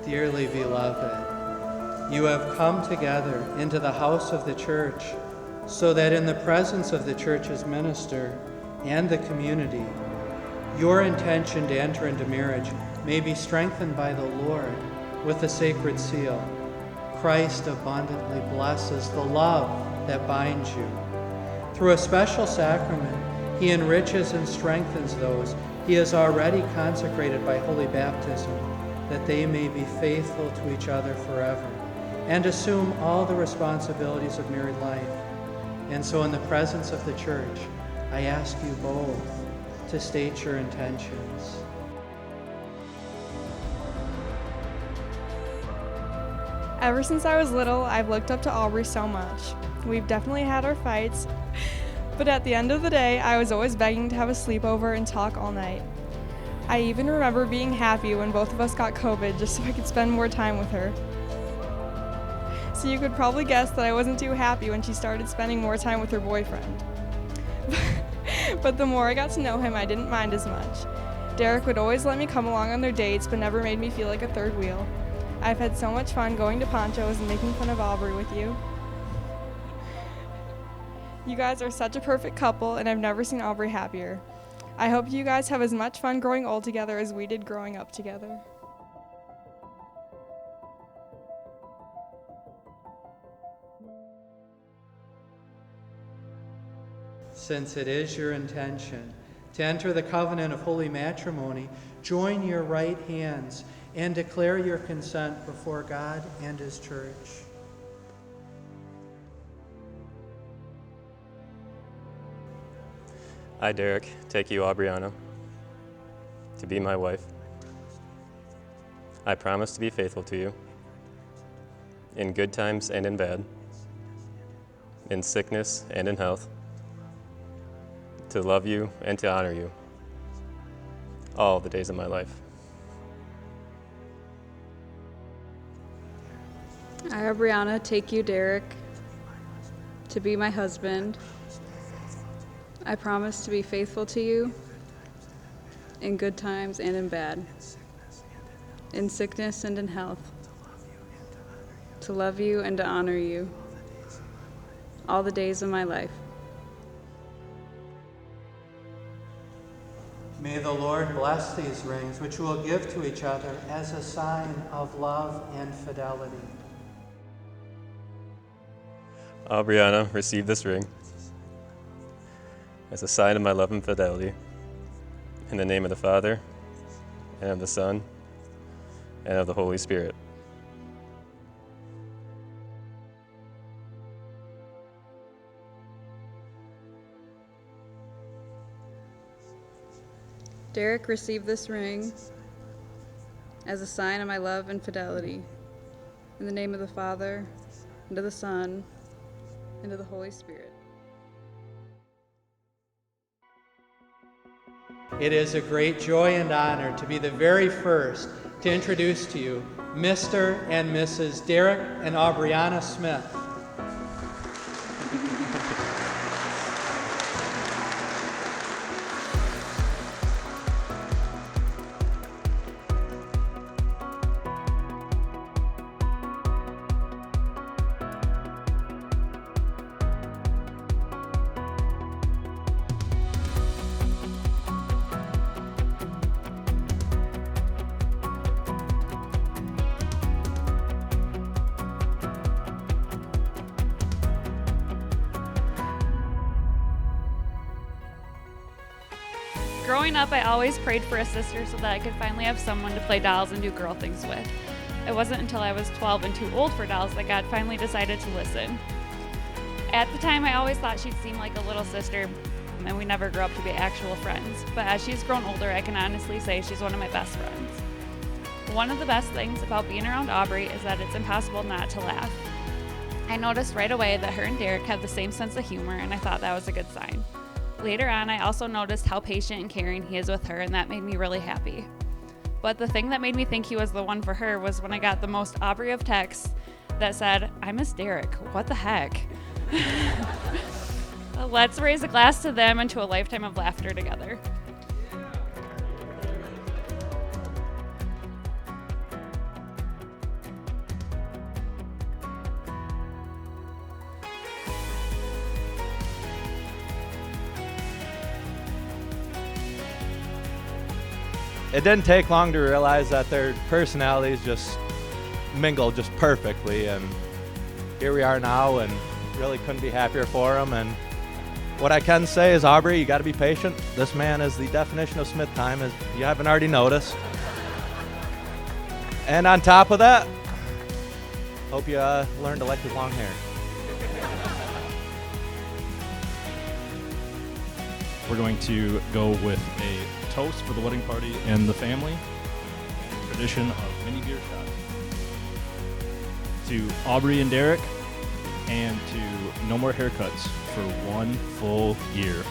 Dearly beloved, you have come together into the house of the church so that in the presence of the church's minister and the community, your intention to enter into marriage may be strengthened by the Lord with the sacred seal. Christ abundantly blesses the love that binds you. Through a special sacrament, he enriches and strengthens those he has already consecrated by holy baptism, that they may be faithful to each other forever and assume all the responsibilities of married life. And so in the presence of the church, I ask you both to state your intentions. Ever since I was little, I've looked up to Aubrey so much. We've definitely had our fights, but at the end of the day, I was always begging to have a sleepover and talk all night. I even remember being happy when both of us got COVID just so I could spend more time with her. So you could probably guess that I wasn't too happy when she started spending more time with her boyfriend. But the more I got to know him, I didn't mind as much. Derrick would always let me come along on their dates, but never made me feel like a third wheel. I've had so much fun going to Poncho's and making fun of Aubrey with you. You guys are such a perfect couple, and I've never seen Aubrey happier. I hope you guys have as much fun growing old together as we did growing up together. Since it is your intention to enter the covenant of holy matrimony, join your right hands and declare your consent before God and his church. I, Derrick, take you, Aubrianna, to be my wife. I promise to be faithful to you, in good times and in bad, in sickness and in health, to love you and to honor you all the days of my life. I, Aubrianna, take you, Derrick, to be my husband. I promise to be faithful to you in good times and in bad, in sickness and in health, to love you and to honor you all the days of my life. May the Lord bless these rings, which we will give to each other as a sign of love and fidelity. Aubrianna, receive this ring as a sign of my love and fidelity. In the name of the Father, and of the Son, and of the Holy Spirit. Derrick, receive this ring as a sign of my love and fidelity. In the name of the Father, and of the Son, and of the Holy Spirit. It is a great joy and honor to be the very first to introduce to you Mr. and Mrs. Derrick and Aubrianna Smith. Growing up, I always prayed for a sister so that I could finally have someone to play dolls and do girl things with. It wasn't until I was 12 and too old for dolls that God finally decided to listen. At the time, I always thought she'd seem like a little sister, and we never grew up to be actual friends. But as she's grown older, I can honestly say she's one of my best friends. One of the best things about being around Aubrey is that it's impossible not to laugh. I noticed right away that her and Derrick have the same sense of humor, and I thought that was a good sign. Later on, I also noticed how patient and caring he is with her, and that made me really happy. But the thing that made me think he was the one for her was when I got the most Aubrey of texts that said, "I miss Derrick, what the heck?" Let's raise a glass to them and to a lifetime of laughter together. it didn't take long to realize that their personalities just mingle just perfectly, and here we are now, and really couldn't be happier for them. And what I can say is, Aubrey, you got to be patient. This man is the definition of Smith time, if you haven't already noticed. And on top of that, hope you learn to like his long hair. We're going to go with a toast for the wedding party and the family. Tradition of mini beer shots. To Aubrey and Derrick, and to no more haircuts for 1 full year.